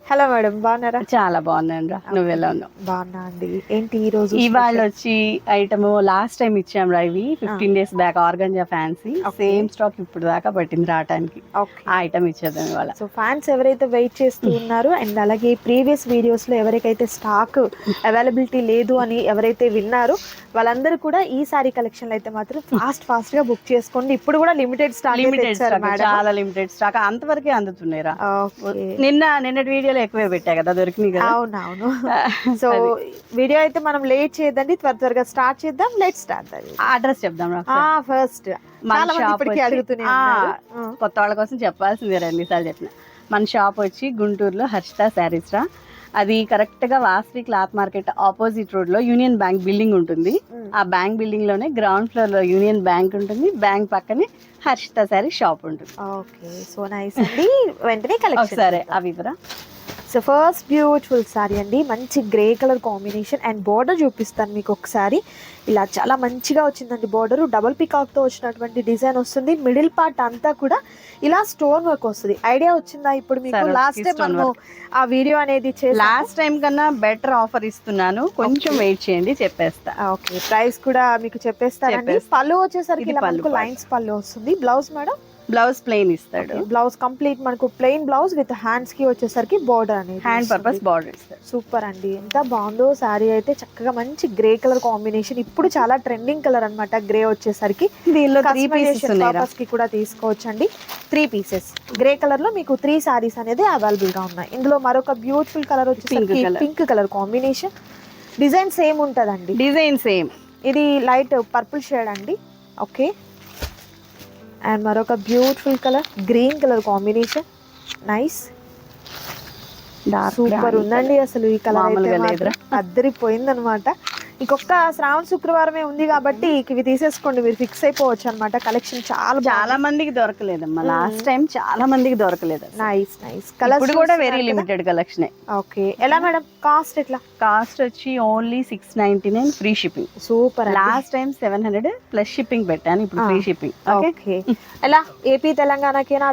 Hello madam, బాగున్నారా? చాలా బాగున్నాను రా. నువ్వు ఎలా ఉన్నావు? బాగున్నా అండి. ఏంటి ఈ రోజు ఇవాళ వచ్చి ఐటమ్ లాస్ట్ టైం ఇచ్చాం రా, ఇవి 15 days back organza fancy same stock ఇప్పుడు దాకా పట్టింది రావడానికి. ఆ ఐటమ్ ఇచ్చేద్దాం ఇవాళ. సో ఫ్యాన్స్ ఎవరైతే వెయిట్ చేస్తూ ఉన్నారో అండ్ అలాగే ప్రీవియస్ వీడియోస్ లో ఎవరికైతే స్టాక్ అవైలబిలిటీ లేదు అని ఎవరైతే విన్నారో వాళ్ళందరూ కూడా ఈ సారీ కలెక్షన్ అయితే మాత్రం ఫాస్ట్ గా బుక్ చేసుకోండి. ఇప్పుడు కూడా లిమిటెడ్ స్టాక్, చాలా లిమిటెడ్ స్టాక్, అంతవరకే అందుతున్నాయి రా. నిన్నటి వీడియోలో ఎక్కువే పెట్టా కదా, దొరికినాయి కదా. అవునవును. సో వీడియో అయితే మనం లేట్ చేయదండి, త్వరగా స్టార్ట్ చేద్దాం. Let start. అడ్రస్ చెప్దాం రా ఫస్ట్. చాలా మంది ఇప్పటికీ అడుగుతున్నారు, కొత్త వాళ్ళ కోసం చెప్పాల్సిందే ఎన్నిసార్లు చెప్పిన. మన షాప్ వచ్చి గుంటూరులో హర్షిత శారీస్ రా. అది కరెక్ట్ గా Vasavi cloth market opposite road లో యూనియన్ బ్యాంక్ బిల్డింగ్ ఉంటుంది. ఆ బ్యాంక్ బిల్డింగ్ లోనే గ్రౌండ్ ఫ్లోర్ లో యూనియన్ బ్యాంక్ ఉంటుంది. బ్యాంక్ పక్కనే హర్షిత శారీ షాప్ ఉంటుంది. ఓకే, సో నైస్ అండి. వెంటనే కలెక్షన్ సరే అవి ఇవ్వరా. సో ఫస్ట్ బ్యూటిఫుల్ సారీ అండి, మంచి grey colour combination and border చూపిస్తాను మీకు ఒకసారి. ఇలా చాలా మంచిగా వచ్చిందండి బార్డర్, డబుల్ పికాక్తో వచ్చినటువంటి డిజైన్ వస్తుంది. మిడిల్ పార్ట్ అంతా కూడా ఇలా స్టోన్ వర్క్ వస్తుంది. ఐడియా వచ్చిందా ఇప్పుడు మీకు? లాస్ట్ టైం మనము ఆ వీడియో అనేది లాస్ట్ టైం కన్నా బెటర్ ఆఫర్ ఇస్తున్నాను, కొంచెం వెయిట్ చేయండి చెప్పేస్తా. ఓకే, ప్రైస్ కూడా మీకు చెప్పేస్తానండి. పళ్ళు వచ్చేసరికి లైన్స్ పళ్ళు వస్తుంది. Blouse madam? బ్లౌజ్ ప్లెయిన్ ఇస్తాడు. బ్లౌజ్ కంప్లీట్ మనకు ప్లెయిన్ బ్లౌజ్ విత్ హ్యాండ్స్ కి వచ్చేసరికి బార్డర్ అనేది హ్యాండ్ పర్పస్ బార్డర్ ఇస్తాడు. సూపర్ అండి, ఎంత బాగుందో సారీ అయితే. చక్కగా మంచి గ్రే కలర్ కాంబినేషన్, ఇప్పుడు చాలా ట్రెండింగ్ కలర్ అన్నమాట గ్రే వచ్చేసరికి. దీనిలో 3 pieces పర్పస్ కి కూడా తీసుకోవచ్చు అండి. 3 pieces గ్రే కలర్ లో మీకు 3 సారీస్ అనేది అవైలబుల్ గా ఉన్నాయి. ఇందులో మరొక బ్యూటిఫుల్ కలర్ వచ్చేసరికి pink colour combination. Design same ఉంటదండి, డిజైన్ సేమ్. ఇది లైట్ పర్పుల్ షేడ్ అండి. ఓకే, అండ్ మరొక beautiful colour green colour combination. Nice, super ఉందండి అసలు. ఈ కలర్ అయితే అద్దరిపోయింది అనమాట. ఇంకొక శ్రావణ శుక్రవారమే ఉంది కాబట్టి ఇవి తీసేసుకోండి, మీరు ఫిక్స్ అయిపోవచ్చు అనమాట. కలెక్షన్ చాలా మందికి దొరకలేదమ్మా, లాస్ట్ టైం చాలా మందికి దొరకలేదు. నైస్ నైస్ కలర్స్ కూడా వెరీ లిమిటెడ్ కలెక్షన్. ఓకే, ఎలా మేడం కాస్ట్? ఎట్లా కాస్ట్ వచ్చి only 699 free shipping. Super. Last time 700 plus shipping పెట్టాను, ఇప్పుడు ఫ్రీ షిప్పింగ్. ఓకే, ఎలా ఏపీ తెలంగాణకేనా?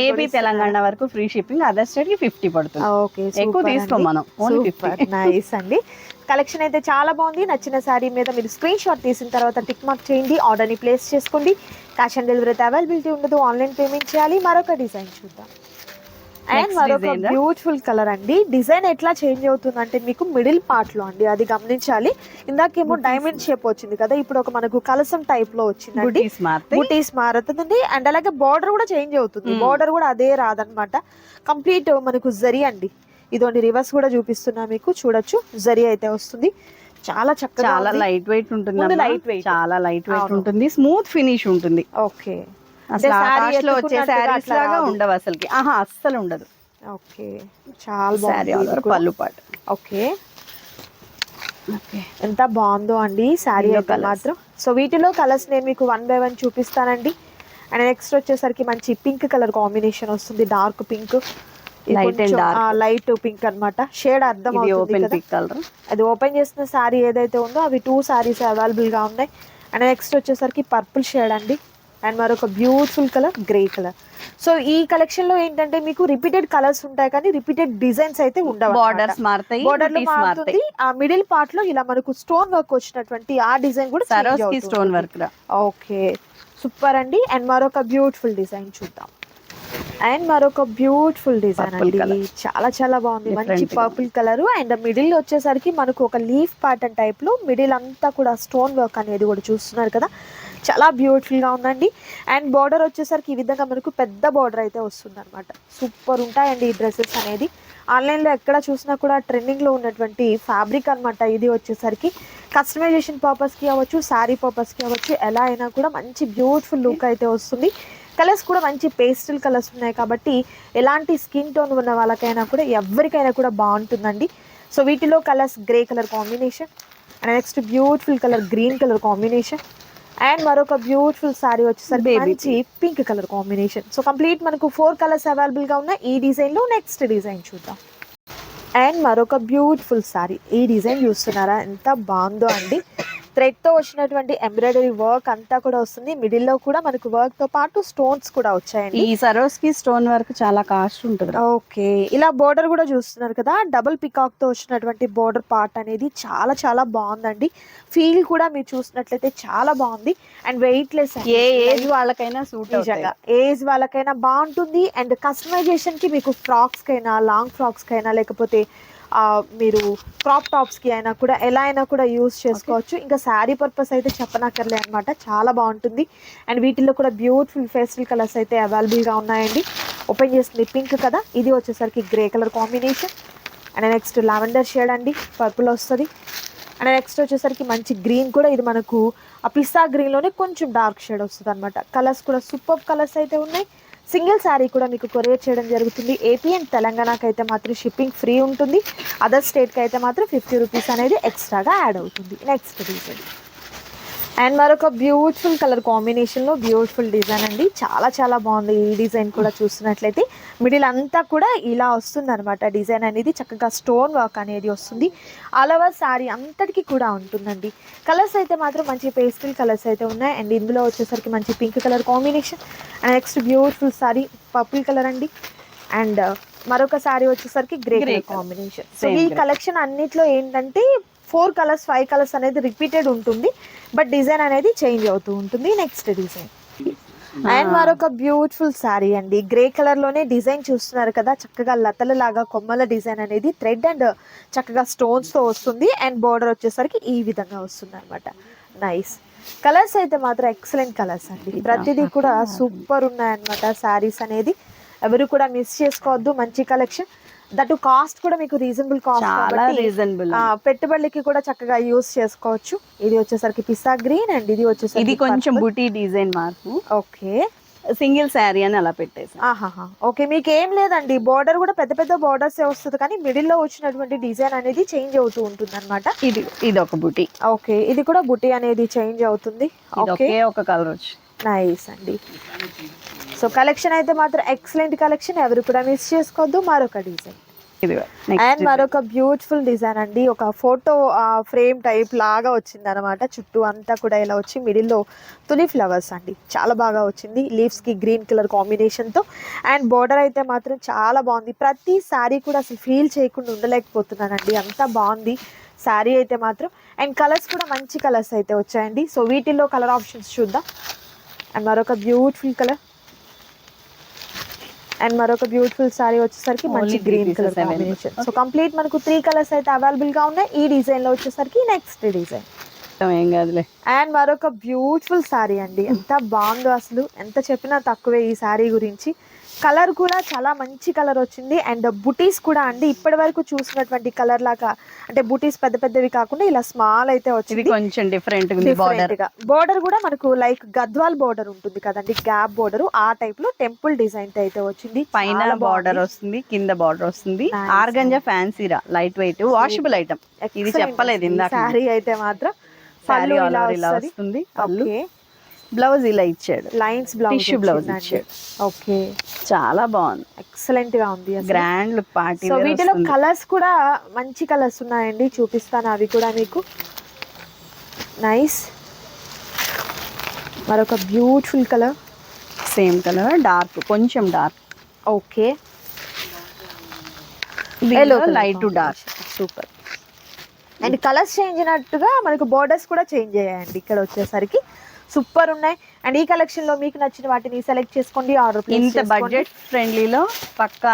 ఏపీ తెలంగాణ వరకు ఫ్రీ షిప్పింగ్, అదర్ స్టేట్ కి 50 పడుతుంది. ఓకే, ఎక్కువ తీసుకోం మనం, ఓన్లీ 50. నైస్ అండి, కలెక్షన్ అయితే చాలా బాగుంది. నచ్చిన శారీ మీద మీరు స్క్రీన్ షాట్ తీసిన తర్వాత టిక్ మార్క్ చేయండి, ఆర్డర్ని ప్లేస్ చేసుకోండి. క్యాష్ ఆన్ డెలివరీ అయితే అవైలబిలిటీ ఉండదు, ఆన్లైన్ పేమెంట్ చేయాలి. మరొక డిజైన్ చూద్దాం. అండ్ మరొక బ్యూటిఫుల్ కలర్ అండి. డిజైన్ ఎట్లా చేంజ్ అవుతుంది అంటే మీకు మిడిల్ పార్ట్ లో అండి, అది గమనించాలి. ఇందాకేమో డైమండ్ షేప్ వచ్చింది కదా, ఇప్పుడు ఒక మనకు కలసం టైప్ లో వచ్చిందండి. బూటీస్ మారుతుందండి. అండ్ అలాగే బార్డర్ కూడా చేంజ్ అవుతుంది. బార్డర్ కూడా అదే రాదనమాట, కంప్లీట్ మనకు జరీ అండి. ఇదోండి రివర్స్ కూడా చూపిస్తున్నా మీకు, చూడొచ్చు. జరీ అయితే వస్తుంది. చాలా చక్కగా, చాలా లైట్ వెయిట్ ఉంటుంది. చాలా లైట్ వెయిట్ ఉంటుంది, స్మూత్ ఫినిష్ ఉంటుంది. ఓకే, అసలు ఆకాశంలో వచ్చే సారీస్ లాగా ఉండవు అసలుకి, అస్సలు ఉండదు. ఓకే, చాలా బాగుంది పళ్ళు పాటు. ఓకే, ఎంత బాగుందో అండి శారీ అయితే మాత్రం. సో వీటిలో కలర్స్ నేను మీకు 1 by 1 చూపిస్తానండి. అండ్ నెక్స్ట్ వచ్చేసరికి మంచి పింక్ కలర్ కాంబినేషన్ వస్తుంది, డార్క్ పింక్, లైట్ పింక్ అన్నమాట. షేడ్ అర్థం అవుతుంది కదా. అది ఓపెన్ చేసిన శారీ ఏదైతే ఉందో అవి 2 సారీస్ అవైలబుల్ గా ఉన్నాయి. అండ్ నెక్స్ట్ వచ్చేసరికి పర్పుల్ షేడ్ అండి. అండ్ మరొక beautiful colour grey colour. So ఈ కలెక్షన్ లో ఏంటంటే మీకు రిపీటెడ్ కలర్స్ ఉంటాయి కానీ రిపీటెడ్ డిజైన్స్ అయితే ఉండవు. బార్డర్స్ మారుతాయి, బార్డర్ లో మారుతుంది. ఆ మిడిల్ పార్ట్ లో ఇలా మనకు స్టోన్ వర్క్ వచ్చినటువంటి ఆ డిజైన్ కూడా స్టోన్ వర్క్. ఓకే, సూపర్ అండి. అండ్ మరొక బ్యూటిఫుల్ డిజైన్ చూద్దాం. అండ్ మరొక బ్యూటిఫుల్ డిజైన్ అండి, చాలా చాలా బాగుంది. మంచి పర్పుల్ కలర్. అండ్ మిడిల్ వచ్చేసరికి మనకు ఒక లీఫ్ ప్యాటర్న్ టైప్ లో మిడిల్ అంతా కూడా స్టోన్ వర్క్ అనేది కూడా చూస్తున్నారు కదా, చాలా బ్యూటిఫుల్ గా ఉందండి. అండ్ బార్డర్ వచ్చేసరికి ఈ విధంగా మనకు పెద్ద బార్డర్ అయితే వస్తుంది అనమాట. సూపర్ ఉంటాయండి ఈ డ్రెస్సెస్ అనేది. ఆన్లైన్లో ఎక్కడ చూసినా కూడా ట్రెండింగ్లో ఉన్నటువంటి ఫ్యాబ్రిక్ అనమాట. ఇది వచ్చేసరికి కస్టమైజేషన్ పర్పస్కి అవ్వచ్చు, శారీ పర్పస్కి అవ్వచ్చు, ఎలా అయినా కూడా మంచి బ్యూటిఫుల్ లుక్ అయితే వస్తుంది. కలర్స్ కూడా మంచి పేస్టల్ కలర్స్ ఉన్నాయి కాబట్టి ఎలాంటి స్కిన్ టోన్ ఉన్న వాళ్ళకైనా కూడా ఎవరికైనా కూడా బాగుంటుందండి. సో వీటిలో colours grey colour combination, and next beautiful colour green colour combination, and మరొక బ్యూటిఫుల్ సారీ వచ్చేసరికి మంచి pink colour combination. So complete మనకు 4 కలర్స్ అవైలబుల్గా ఉన్నాయి ఈ డిజైన్లో. నెక్స్ట్ డిజైన్ చూద్దాం. అండ్ మరొక బ్యూటిఫుల్ సారీ, ఈ డిజైన్ చూస్తున్నారా ఎంత బాగుందో అండి. థ్రెడ్ తో వచ్చినటువంటి ఎంబ్రాయిడరీ వర్క్ అంతా కూడా వస్తుంది. మిడిల్ లో కూడా మనకు వర్క్ తో పాటు స్టోన్స్ కూడా వచ్చాయండి. ఈ సరోస్కి స్టోన్ వర్క్ చాలా కాస్ట్ ఉంటుంది. ఓకే, ఇలా బోర్డర్ కూడా చూస్తున్నారు కదా, డబుల్ పికాక్ తో వచ్చినటువంటి బోర్డర్ పార్ట్ అనేది చాలా చాలా బాగుందండి. ఫీల్ కూడా మీరు చూసినట్లయితే చాలా బాగుంది and weight less. A age వాళ్ళకైనా సూట్ నిజంగా ఏజ్ వాళ్ళకైనా బాగుంటుంది. అండ్ కస్టమైజేషన్ కి మీకు ఫ్రాక్స్ కైనా, లాంగ్ ఫ్రాక్స్ కైనా, లేకపోతే మీరు క్రాప్ టాప్స్ కి అయినా కూడా ఎలా అయినా కూడా యూస్ చేసుకోవచ్చు. ఇంకా శారీ పర్పస్ అయితే చెప్పనక్కర్లే అనమాట, చాలా బాగుంటుంది. అండ్ వీటిల్లో కూడా బ్యూటిఫుల్ పేస్టల్ కలర్స్ అయితే అవైలబుల్ గా ఉన్నాయండి. ఓపెన్ చేస్తుంది పింక్ కదా, ఇది వచ్చేసరికి grey colour combination. And next lavender shade అండి, పర్పుల్ వస్తుంది. అండ్ నెక్స్ట్ వచ్చేసరికి మంచి గ్రీన్ కూడా, ఇది మనకు ఆ పిస్తా గ్రీన్ లోనే కొంచెం డార్క్ షేడ్ వస్తుంది అనమాట. కలర్స్ కూడా సూపర్ కలర్స్ అయితే ఉన్నాయి. సింగిల్ శారీ కూడా మీకు కొరియర్ చేయడం జరుగుతుంది. ఏపీ అండ్ తెలంగాణకి అయితే మాత్రం షిప్పింగ్ ఫ్రీ ఉంటుంది. అదర్ స్టేట్కి అయితే మాత్రం 50 రూపీస్ అనేది ఎక్స్ట్రాగా యాడ్ అవుతుంది. నెక్స్ట్ డిజైన్ అండ్ మరొక బ్యూటిఫుల్ కలర్ కాంబినేషన్లో బ్యూటిఫుల్ డిజైన్ అండి, చాలా చాలా బాగుంది. ఈ డిజైన్ కూడా చూస్తున్నట్లయితే మిడిల్ అంతా కూడా ఇలా వస్తుంది అనమాట. డిజైన్ అనేది చక్కగా స్టోన్ వర్క్ అనేది వస్తుంది. ఆల్ ఓవర్ శారీ అంతటికి కూడా ఉంటుందండి. కలర్స్ అయితే మాత్రం మంచి పేస్టల్ కలర్స్ అయితే ఉన్నాయి. అండ్ ఇందులో వచ్చేసరికి మంచి pink colour combination. And next beautiful sari purple colour అండి. అండ్ మరొక శారీ వచ్చేసరికి గ్రే కలర్ కాంబినేషన్. సో ఈ కలెక్షన్ అన్నిట్లో ఏంటంటే 4 కలర్స్ 5 కలర్స్ అనేది రిపీటెడ్ ఉంటుంది, బట్ డిజైన్ అనేది చేంజ్ అవుతూ ఉంటుంది. నెక్స్ట్ డిజైన్ అండ్ మరొక బ్యూటిఫుల్ శారీ అండి, గ్రే కలర్ లోనే డిజైన్ చూస్తున్నారు కదా, చక్కగా లతల లాగా కొమ్మల డిజైన్ అనేది థ్రెడ్ అండ్ చక్కగా స్టోన్స్ తో వస్తుంది. అండ్ బోర్డర్ వచ్చేసరికి ఈ విధంగా వస్తుంది అనమాట. నైస్ కలర్స్ అయితే మాత్రం ఎక్సలెంట్ కలర్స్ అండి, ప్రతిదీ కూడా సూపర్ ఉన్నాయన్నమాట. శారీస్ అనేది ఎవరు కూడా మిస్ చేసుకోవద్దు. మంచి కలెక్షన్, దట్ కాస్ట్ కూడా మీకు రీజనబుల్ రీజనబుల్, పెట్టుబడికి కూడా చక్కగా యూస్ చేసుకోవచ్చు. ఇది వచ్చేసరికి పిస్తా గ్రీన్ అండ్ ఇది వచ్చేసరికి ఇది కొంచెం బుటీ డిజైన్ మార్పు. ఓకే, సింగిల్ శారీ అని అలా పెట్టేసి. ఓకే, మీకు ఏం లేదండి, బోర్డర్ కూడా పెద్ద పెద్ద బోర్డర్స్ వస్తుంది, కానీ మిడిల్ లో వచ్చినటువంటి డిజైన్ అనేది చేంజ్ అవుతూ ఉంటుంది అనమాట. ఇది ఒక బుటీ. ఓకే, ఇది కూడా బుటీ అనేది చేంజ్ అవుతుంది. ఓకే, ఒక కలర్ వచ్చి నైస్ అండి. సో కలెక్షన్ అయితే మాత్రం ఎక్సలెంట్ కలెక్షన్, ఎవరు కూడా మిస్ చేసుకోవద్దు. మరొక డిజైన్ అండ్ మరొక బ్యూటిఫుల్ డిజైన్ అండి, ఒక ఫోటో ఫ్రేమ్ టైప్ లాగా వచ్చింది అనమాట. చుట్టూ అంతా కూడా ఇలా వచ్చి మిడిల్ లో తులి ఫ్లవర్స్ అండి, చాలా బాగా వచ్చింది. లీవ్స్ కి గ్రీన్ కలర్ కాంబినేషన్ తో. అండ్ బోర్డర్ అయితే మాత్రం చాలా బాగుంది. ప్రతి శారీ కూడా అసలు ఫీల్ చేయకుండా ఉండలేకపోతున్నానండి, అంత బాగుంది శారీ అయితే మాత్రం. అండ్ కలర్స్ కూడా మంచి కలర్స్ అయితే వచ్చాయండి. సో వీటిల్లో కలర్ ఆప్షన్స్ చూద్దాం. అండ్ మరొక బ్యూటిఫుల్ కలర్ అండ్ మరొక బ్యూటిఫుల్ సారీ వచ్చేసరికి మంచి green colour combination. So complete మనకు 3 కలర్స్ అయితే అవైలబుల్ గా ఉన్నాయి. ఈ డిజైన్ లో వచ్చేసరికి నెక్స్ట్ డిజైన్ ఏం కాదులే. అండ్ మరొక బ్యూటిఫుల్ సారీ అండి, ఎంత బాగుందో అసలు, ఎంత చెప్పినా తక్కువే ఈ సారీ గురించి. కలర్ కూడా చాలా మంచి కలర్ వచ్చింది. అండ్ బుటీస్ కూడా అండి, ఇప్పటి వరకు చూసినటువంటి కలర్ లాగా అంటే బుటీస్ పెద్ద పెద్దవి కాకుండా ఇలా స్మాల్ అయితే వచ్చింది, కొంచెం డిఫరెంట్ గా. బోర్డర్ కూడా మనకు లైక్ గద్వాల్ బోర్డర్ ఉంటుంది కదండి, గ్యాప్ బోర్డర్, ఆ టైప్ లో టెంపుల్ డిజైన్ అయితే వచ్చింది. పైన బార్డర్ వస్తుంది, కింద బార్డర్ వస్తుంది. ఆర్గంజా ఫ్యాన్సీ రా, లైట్ వెయిట్ వాషబుల్ ఐటమ్. ఇది చెప్పలేదు ఇందాక. సారీ అయితే మాత్రం సారీ ఇలా వస్తుంది. బ్లౌజ్ ఇలా ఇచ్చాడు, లైన్స్ బ్లౌజ్, టిష్యూ బ్లౌజ్ ఇచ్చాడు. ఓకే, చాలా బాగుంది, ఎక్సలెంట్ గా ఉంది, గ్రాండ్ లుక్ పార్టీ. సో వీటిలో కలర్స్ కూడా మంచి కలర్స్ ఉన్నాయండి, చూపిస్తాను అవి కూడా మీకు. నైస్, మరొక beautiful colour, same colour, dark, కొంచెం dark. Okay, light to dark, super. And colours change అయినట్టుగా మనకు బోర్డర్స్ కూడా చేంజ్ అయ్యాయండి ఇక్కడ వచ్చేసరికి. సూపర్ ఉన్నాయి. అండ్ ఈ కలెక్షన్ లో మీకు నచ్చిన వాటిని సెలెక్ట్ చేసుకోండి, ఆర్డర్ ప్లేస్ ఇంత బడ్జెట్ ఫ్రెండ్లీలో పక్కా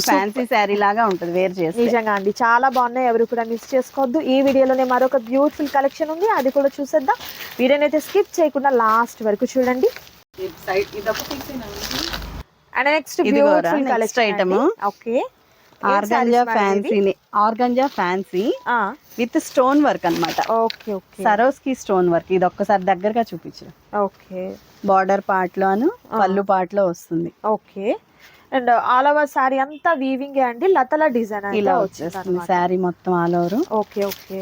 ఫ్యాన్సీ శారీ లాగా ఉంటుంది వేర్ చేసి. నిజంగా అండి, చాలా బాగున్నాయి, ఎవరు కూడా మిస్ చేసుకోవద్దు. ఈ వీడియోలోనే మరొక బ్యూటిఫుల్ కలెక్షన్ ఉంది, అది కూడా చూసేద్దాం. వీడియోని అయితే స్కిప్ చేయకుండా లాస్ట్ వరకు చూడండి. And next beautiful collection item. Okay, organza fancy with stone work అన్నమాట. Okay okay, Swarovski stone work. ఇది ఒక్కసారి దగ్గరగా చూపించు. ఓకే, బార్డర్ పార్ట్ లోను పళ్ళు పార్ట్ లో వస్తుంది. Okay, and all over sorry అంతా వీవింగ్ అండి, లతల డిజైన్ ఇలా వచ్చేస్తుంది సారీ మొత్తం all over. Okay okay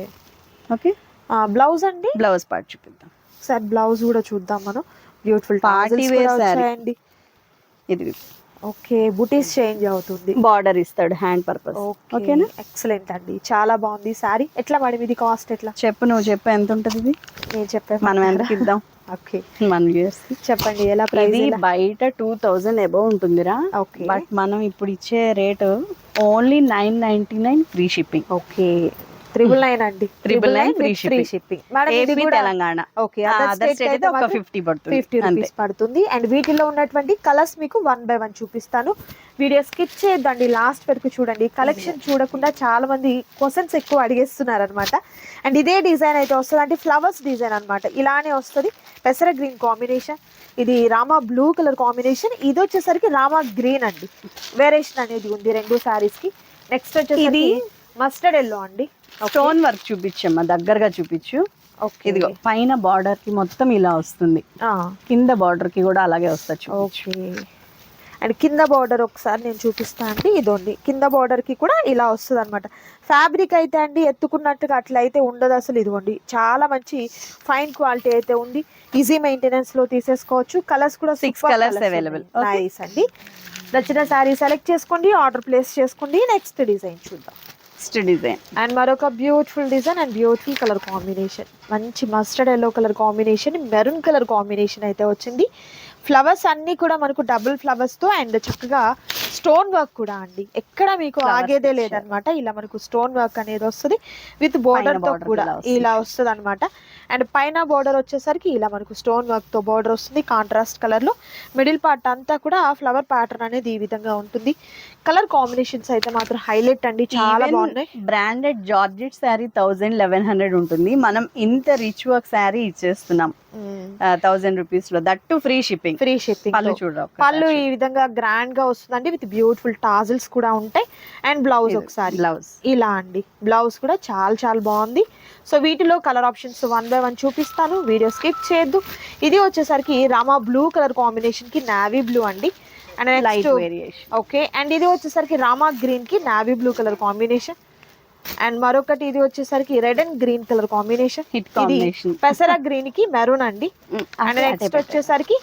okay, blouse అండి, బ్లౌజ్ పార్ట్ చూపిద్దాం సార్. బ్లౌజ్ కూడా చూద్దాం మనం. బ్యూటిఫుల్ పార్టీ వేర్ సారీ అండి ఇది. ఓకే, బుటీస్ చేంజ్ అవుతుంది. బార్డర్ ఇస్తాడు హ్యాండ్ పర్పస్. ఓకేనా, ఎక్సలెంట్ అండి, చాలా బాగుంది సారీ. ఎట్లా మేడం ఇది కాస్ట్ ఎట్లా? నువ్వు చెప్పు ఎంత ఉంటుంది ఇది? నేను చెప్పాను, మనం ఎంతకి ఇద్దాం? ఓకే, మన వ్యూయర్స్ చెప్పండి ఎలా ప్రైస్? ఇది బయట 2000 అబౌవ్ ఉంటుందిరా. ఓకే, బట్ మనం ఇప్పుడు ఇచ్చే rate only 999 free shipping. Okay, 999 అండి, 999 ఫ్రీ షిప్పింగ్. మేడం ఇది ఏపీ కూడా తెలంగాణ. ఓకే, అదర్ స్టేట్ అయితే ఒక 50 పడుతుంది, 50 రూపీస్ పడుతుంది. అండ్ వీటిలో ఉన్నటువంటి కలర్స్ మీకు 1 by 1 చూపిస్తాను. వీడియో స్కిప్ చేయొద్దండి, లాస్ట్ వరకు చూడండి. కలెక్షన్ చూడకుండా చాలా మంది క్వశ్చన్స్ ఎక్కువ అడిగేస్తున్నారు అనమాట. అండ్ ఇదే డిజైన్ అయితే వస్తుంది, అంటే ఫ్లవర్స్ డిజైన్ అనమాట. ఇలానే వస్తుంది, పెసర గ్రీన్ కాంబినేషన్. ఇది రామా బ్లూ కలర్ కాంబినేషన్. ఇది వచ్చేసరికి రామా గ్రీన్ అండి. వేరియేషన్ అనేది ఉంది రెండు సారీస్ కి. నెక్స్ట్ వచ్చేసి ఇది మస్టర్డ్ ఎల్లో అండి. స్టోన్ వర్క్ చూపించమ్మా, దగ్గరగా చూపించు. ఓకే, ఇదిగో పైన బార్డర్ కి మొత్తం ఇలా వస్తుంది, కింద బార్డర్ కి కూడా అలాగే వస్తుంది. ఓకే, అండ్ కింద బార్డర్ ఒకసారి నేను చూపిస్తాను అండి. ఇదోండి, కింద బార్డర్ కి కూడా ఇలా వస్తుంది అనమాట. ఫ్యాబ్రిక్ అయితే అండి ఎత్తుకున్నట్టుగా అట్లా అయితే ఉండదు అసలు. ఇదిగోండి, చాలా మంచి ఫైన్ క్వాలిటీ అయితే ఉంది. ఈజీ మెయింటెనెన్స్ లో తీసేసుకోవచ్చు. కలర్స్ కూడా 6 కలర్స్ అవైలబుల్. నైస్ అండి. నచ్చిన శారీ సెలెక్ట్ చేసుకోండి, ఆర్డర్ ప్లేస్ చేసుకోండి. నెక్స్ట్ డిజైన్ చూద్దాం. డిజైన్ అండ్ మరొక beautiful design and beautiful colour combination. మంచి mustard yellow colour combination, maroon colour combination అయితే వచ్చింది. ఫ్లవర్స్ అన్ని కూడా మనకు డబుల్ ఫ్లవర్స్ తో అండ్ చక్కగా స్టోన్ వర్క్ కూడా అండి. ఎక్కడ మీకు ఆగేదే లేదనమాట. ఇలా మనకు స్టోన్ వర్క్ అనేది వస్తుంది విత్ బోర్డర్ తో కూడా ఇలా వస్తుంది అనమాట. అండ్ పైన బోర్డర్ వచ్చేసరికి ఇలా మనకు స్టోన్ వర్క్ తో బోర్డర్ వస్తుంది కాంట్రాస్ట్ కలర్ లో. మిడిల్ పార్ట్ అంతా కూడా ఫ్లవర్ ప్యాటర్న్ అనేది ఈ విధంగా ఉంటుంది. కలర్ కాంబినేషన్స్ అయితే మాత్రం హైలైట్ అండి, చాలా బాగున్నాయి. బ్రాండెడ్ జార్జెట్ శారీ 1100 ఉంటుంది. మనం ఇంత రిచ్ వర్క్ శారీ ఇచ్చేస్తున్నాం 1000 రూపీస్ లో, దట్టు ఫ్రీ షిప్పింగ్. పళ్ళు చూడరా, పళ్ళు ఈ విధంగా గ్రాండ్ గా వస్తుందండి విత్ బ్యూటిఫుల్ టాజిల్స్ కూడా ఉంటాయి. అండ్ బ్లౌజ్ ఒకసారి బ్లౌజ్ ఇలా అండి, బ్లౌజ్ కూడా చాలా చాలా బాగుంది. సో వీటిలో కలర్ ఆప్షన్స్ 1 by 1 చూపిస్తాను, వీడియో స్కిప్ చేయొద్దు. ఇది వచ్చేసరికి రామా బ్లూ కలర్ కాంబినేషన్ కి నావీ బ్లూ అండి. And light variation. Okay, and ఇది వచ్చేసరికి రామా గ్రీన్ కి navy blue colour combination. And మరొకటి ఇది వచ్చేసరికి red and green colour combination. Hit combination. పెసర గ్రీన్ కి మెరూన్ అండి. అండ్ నెక్స్ట్ వచ్చేసరికి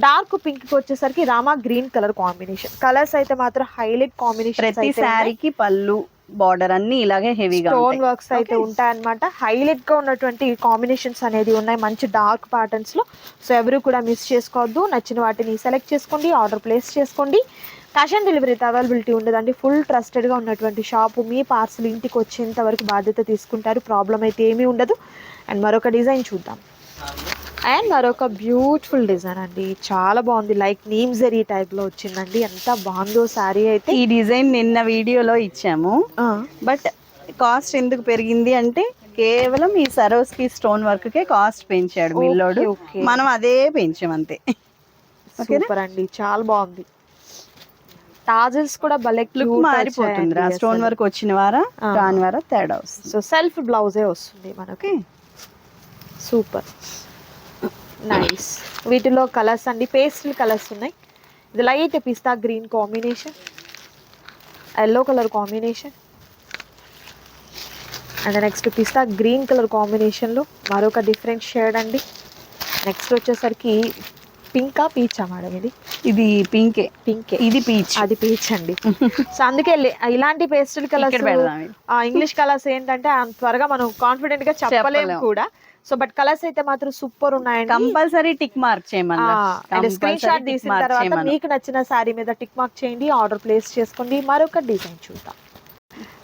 డార్క్ పింక్ కి వచ్చేసరికి Rama green colour combination. Colours అయితే మాత్రం హైలైట్ కాంబినేషన్. ప్రతి శారీకి పళ్ళు బార్డర్ అన్ని ఇలాగే హెవీగా స్టోన్ వర్క్స్ అయితే ఉంటాయన్నమాట. హైలైట్ గా ఉన్నటువంటి కాంబినేషన్స్ అనేది ఉన్నాయి మంచి డార్క్ ప్యాటర్న్స్ లో. సో ఎవరు కూడా మిస్ చేసుకోవద్దు. నచ్చిన వాటిని సెలెక్ట్ చేసుకోండి, ఆర్డర్ ప్లేస్ చేసుకోండి. క్యాష్ ఆన్ డెలివరీ అవైలబిలిటీ ఉండదండి. ఫుల్ ట్రస్టెడ్గా ఉన్నటువంటి షాపు. మీ పార్సల్ ఇంటికి వచ్చేంత వరకు బాధ్యత తీసుకుంటారు, ప్రాబ్లం అయితే ఏమీ ఉండదు. అండ్ మరొక డిజైన్ చూద్దాం. అండ్ మరొక బ్యూటిఫుల్ డిజైన్ అండి, చాలా బాగుంది. లైక్ నీమ్ జరీ టైప్ లో వచ్చిందండి, ఎంత బాగుందో శారీ అయితే. ఈ డిజైన్ నిన్న వీడియోలో ఇచ్చాము, బట్ కాస్ట్ ఎందుకు పెరిగింది అంటే కేవలం ఈ సరోస్కి స్టోన్ వర్క్ కే కాస్ట్ పెంచాడు మిల్లోడు. మనం అదే పెంచాం అంతే. సూపర్ అండి, చాలా బాగుంది. టాజిల్స్ కూడా భలే లుక్ మారిపోతుంది. స్టోన్ వర్క్ వచ్చిన వారా రాని వారా తేడా వస్తుంది. సో సెల్ఫ్ బ్లౌజే వస్తుంది మనకి. Super nice. వీటిలో కలర్స్ అండి పేస్టల్ కలర్స్ ఉన్నాయి. ఇది light pista green combination, yellow colour combination. And next pista green colour కాంబినేషన్లో మరొక డిఫరెంట్ షేడ్ అండి. నెక్స్ట్ వచ్చేసరికి పింకా పీచా మేడం? ఇది పింకే. ఇది పీచ్, అది పీచ్ అండి. సో అందుకే ఇలాంటి పేస్టల్ కలర్స్ ఇంగ్లీష్ కలర్స్ ఏంటంటే అంత త్వరగా మనం కాన్ఫిడెంట్ గా చెప్పలేము కూడా. సో బట్ కలర్స్ అయితే మాత్రం సూపర్ ఉన్నాయండి. కంపల్సరీ టిక్ మార్క్ చేయమన్నా. స్క్రీన్ షాట్ తీసిన తర్వాత మీకు నచ్చిన శారీ మీద టిక్ మార్క్ చేయండి, ఆర్డర్ ప్లేస్ చేసుకోండి. మరొక డిజైన్ చూద్దాం.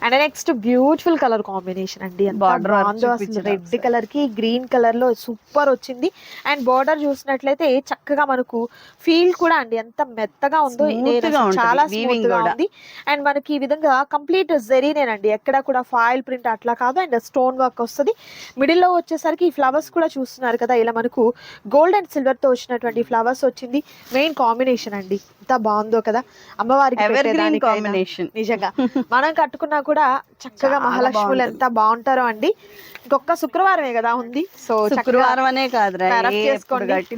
And next beautiful colour combination అండి, రెడ్ కలర్ కి గ్రీన్ కలర్ లో సూపర్ వచ్చింది. అండ్ బార్డర్ చూసినట్లయితే చక్కగా మనకు ఫీల్ కూడా అండి ఎంత మెత్తగా ఉందో, చాలా స్మూత్ గా ఉంది. అండ్ మనకి ఈ విధంగా కంప్లీట్ జరీనేనండి, ఎక్కడ కూడా ఫాయిల్ ప్రింట్ అట్లా కాదు. అండ్ స్టోన్ వర్క్ వస్తుంది. మిడిల్ లో వచ్చేసరికి ఈ ఫ్లవర్స్ కూడా చూస్తున్నారు కదా, ఇలా మనకు గోల్డ్ అండ్ సిల్వర్ తో వచ్చినటువంటి ఫ్లవర్స్ వచ్చింది. మెయిన్ కాంబినేషన్ అండి, ఎంత బాగుందో కదా అమ్మవారికి నిజంగా. మనం కట్టుకున్నా కూడా చక్కగా మహాలక్ష్ములు ఎంత బాగుంటారో అండి. ఇంకొక శుక్రవారమే కదా ఉంది. సో శుక్రవారం అనే కాదురా,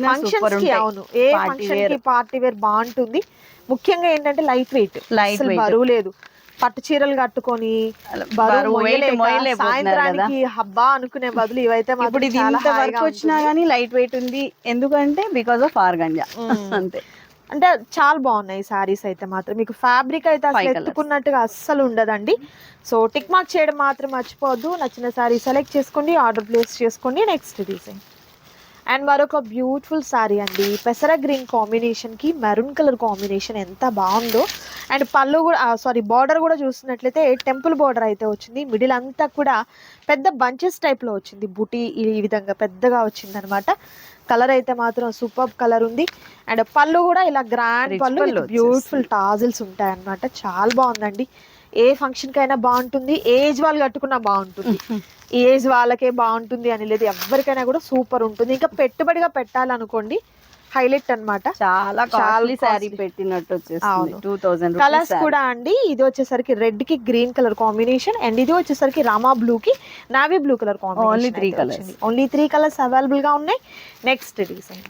ఫంక్షన్స్ కి, అవును ఏ ఫంక్షన్ కి పార్టీ వేర్ బాగుంటుంది. ముఖ్యంగా ఏంటంటే లైట్ వెయిట్, బరువు లేదు. పట్టు చీరలు కట్టుకొని సాయంత్రానికి హబ్బా అనుకునే బదులు ఇవైతే వచ్చినా గానీ లైట్ వెయిట్ ఉంది. ఎందుకంటే బికాస్ ఆఫ్ ఆర్గంజా అంతే. అంటే చాలా బాగున్నాయి సారీస్ అయితే మాత్రం. మీకు ఫ్యాబ్రిక్ అయితే అసలు 5 colours. ఎత్తుకున్నట్టుగా అస్సలు ఉండదండి. సో టిక్ మార్క్ చేయడం మాత్రం మర్చిపోవద్దు. నచ్చిన సారీ సెలెక్ట్ చేసుకోండి, ఆర్డర్ ప్లేస్ చేసుకోండి. నెక్స్ట్ డిజైన్ అండ్ మరొక బ్యూటిఫుల్ సారీ అండి. పెసర గ్రీన్ కాంబినేషన్కి మెరూన్ కలర్ కాంబినేషన్ ఎంత బాగుందో. అండ్ పళ్ళు కూడా బార్డర్ కూడా చూస్తున్నట్లయితే టెంపుల్ బార్డర్ అయితే వచ్చింది. మిడిల్ అంతా కూడా పెద్ద బంచెస్ టైప్లో వచ్చింది. బుటీ ఈ విధంగా పెద్దగా వచ్చింది అనమాట. కలర్ అయితే మాత్రం సూపర్ కలర్ ఉంది. అండ్ పళ్ళు కూడా ఇలా గ్రాండ్ Rich పళ్ళు పళ్ళు బ్యూటిఫుల్ టాజిల్స్ ఉంటాయి అనమాట. చాలా బాగుందండి. ఏ ఫంక్షన్ కైనా బాగుంటుంది, ఏజ్ వాళ్ళు కట్టుకున్నా బాగుంటుంది. ఈ ఏజ్ వాళ్ళకే బాగుంటుంది అని లేదు, ఎవరికైనా కూడా సూపర్ ఉంటుంది. ఇంకా పెట్టుబడిగా పెట్టాలనుకోండి, హైలైట్ అన్నమాట. చాలా కాస్ట్లీ శారీ costly. పెట్టినట్టు వచ్చేస్తుంది. అవును. 2000 కలర్స్ రూపీస్ కూడా అండి. ఇది వచ్చేసరికి రెడ్ కి గ్రీన్ కలర్ కాంబినేషన్ అండ్ ఇది వచ్చేసరికి రామా బ్లూ కి navy blue colour combination. Only 3 colours. Only 3 colours available గా ఉన్నాయి. Next design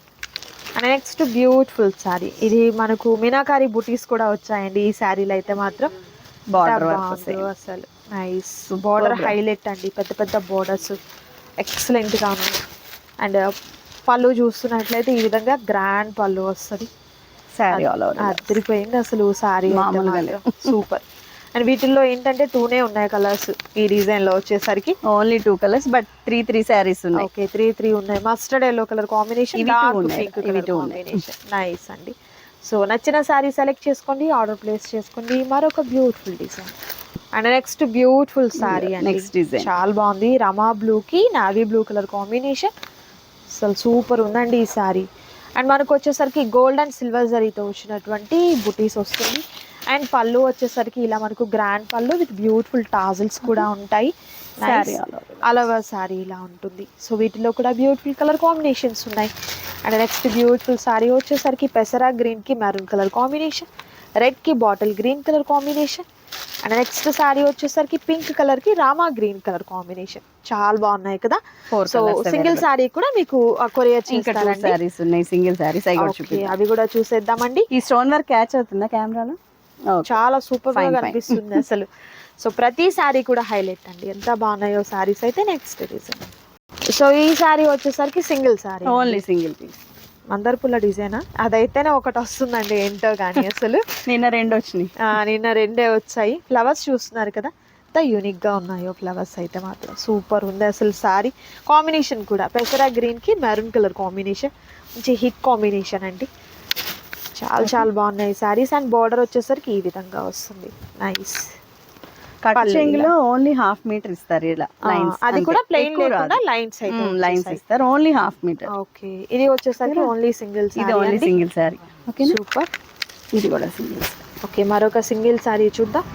and next beautiful sorry. ఇది మనకు మీనాకారి బుటీస్ కూడా వచ్చాయండి ఈ శారీలో అయితే మాత్రం. బార్డర్ బాగుంది అసలు. నైస్ బార్డర్ హైలైట్ అండి. పెద్ద పెద్ద బార్డర్స్ ఎక్సలెంట్ గా ఉన్నాయి. అండ్ పళ్ళు చూస్తున్నట్లయితే ఈ విధంగా గ్రాండ్ పళ్ళు వస్తుంది. శారీ ఆల్ ఓవర్ అదిరిపోయింది అసలు సారీ మామూలుగా సూపర్. అండ్ వీటిల్లో ఏంటంటే 2 ఉన్నాయి కలర్స్ ఈ డిజైన్ లో వచ్చేసరికి. ఓన్లీ 2 కలర్స్ బట్ 3 శారీస్ ఉన్నాయి. ఓకే 3 ఉన్నాయి. మస్టర్డ్ ఎల్లో కలర్ కాంబినేషన్, ఇవి two ఉన్నాయి. ఇవి two ఉన్నాయి. నైస్ అండి. సో నచ్చిన సారీ సెలెక్ట్ చేసుకోండి, ఆర్డర్ ప్లేస్ చేసుకోండి. మరొక beautiful design and next beautiful sorry అండి. నెక్స్ట్ డిజైన్ చాలా బాగుంది. రమా బ్లూ కి నావీ బ్లూ కలర్ కాంబినేషన్ అసలు సూపర్ ఉందండి ఈ సారీ. అండ్ మనకు వచ్చేసరికి గోల్డ్ అండ్ సిల్వర్ జరీతో వచ్చినటువంటి బుటీస్ వస్తుంది. అండ్ పళ్ళు వచ్చేసరికి ఇలా మనకు గ్రాండ్ పళ్ళు విత్ బ్యూటిఫుల్ టాజిల్స్ కూడా ఉంటాయి. శారీ అలవా సారీ ఇలా ఉంటుంది. సో వీటిలో కూడా బ్యూటిఫుల్ కలర్ కాంబినేషన్స్ ఉన్నాయి. అండ్ నెక్స్ట్ బ్యూటిఫుల్ సారీ వచ్చేసరికి పెసరా గ్రీన్ కి మెరూన్ కలర్ కాంబినేషన్, రెడ్ కి bottle green colour combination. And next sorry వచ్చేసరికి పింక్ కలర్ కి రామా గ్రీన్ కలర్ కాంబినేషన్. చాలా బాగున్నాయి కదా. సో సింగిల్ సారీ కూడా మీకు కొరియర్ చేస్తారండి. సారీస్ ఉన్నాయి, సింగిల్ సారీస్ అవి కూడా చూసేద్దామండి. ఈ స్టోన్ వర్క్ క్యాచ్ అవుతుందా కెమెరాలో? చాలా సూపర్ గా కనిపిస్తుంది అసలు. సో ప్రతి సారీ కూడా హైలైట్ అండి. ఎంత బాగున్నాయో సారీస్ అయితే. Next design. సో ఈ సారీ వచ్చేసరికి single saree, only single piece. మందర్పుల్ల డిజైనా అదైతేనే ఒకటి వస్తుందండి ఏంటో కానీ అసలు. నిన్న 2 వచ్చినాయి. నిన్న 2 వచ్చాయి. ఫ్లవర్స్ చూస్తున్నారు కదా ఎంత యూనిక్ గా ఉన్నాయో ఫ్లవర్స్ అయితే మాత్రం. సూపర్ ఉంది అసలు సారీ. కాంబినేషన్ కూడా పెసరా గ్రీన్ కి మెరూన్ కలర్ కాంబినేషన్ మంచి హిట్ కాంబినేషన్ అండి. చాలా చాలా బాగున్నాయి సారీస్. అండ్ బార్డర్ వచ్చేసరికి ఈ విధంగా వస్తుంది. నైస్. కట్ చెంగులో ఓన్లీ హాఫ్ మీటర్ ఇస్తారు ఇలా లైన్స్. అది కూడా ప్లెయిన్ లేకుండా లైన్స్ అయితే లైన్స్ ఇస్తారు. Only half metre. ఓకే ఇది వచ్చేసరికి ఓన్లీ సింగిల్ సారీ. ఇది only single sorry. Okay super. ఇది కూడా సింగిల్. ఓకే మరొక సింగిల్ సారీ చూద్దాం.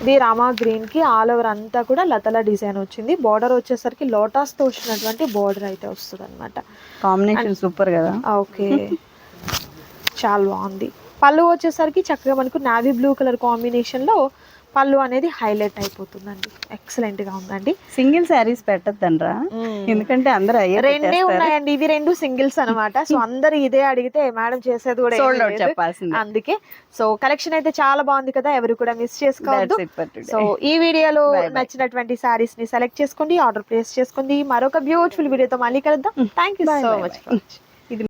ఇది రామా గ్రీన్ కి ఆల్ ఓవర్ అంతా కూడా లతల డిజైన్ వచ్చింది. బార్డర్ వచ్చేసరికి లోటస్ తో వచ్చినటువంటి బార్డర్ అయితే వస్తుంది అనమాట. కాంబినేషన్ సూపర్ కదా. ఓకే చాలా బాగుంది. పళ్ళు వచ్చేసరికి చక్కగా మనకు నావీ బ్లూ కలర్ కాంబినేషన్ లో పళ్ళు అనేది హైలైట్ అయిపోతుందండి. ఎక్సలెంట్ గా ఉందండి. సింగిల్ శారీస్ పెట్టద్దండ్రా, ఎందుకంటే అందరూ రెండే ఉన్నాయండి. ఇవి 2 సింగిల్స్ అనమాట. సో అందరు ఇదే అడిగితే మేడం చేసేది కూడా చెప్పాల్సింది. అందుకే సో కలెక్షన్ అయితే చాలా బాగుంది కదా, ఎవరు కూడా మిస్ చేసుకోవద్దు. సో ఈ వీడియోలో నచ్చినటువంటి సారీస్ ని సెలెక్ట్ చేసుకోండి, ఆర్డర్ ప్లేస్ చేసుకోండి. మరొక బ్యూటిఫుల్ వీడియోతో మళ్ళీ కలుద్దాం. Thank you so much.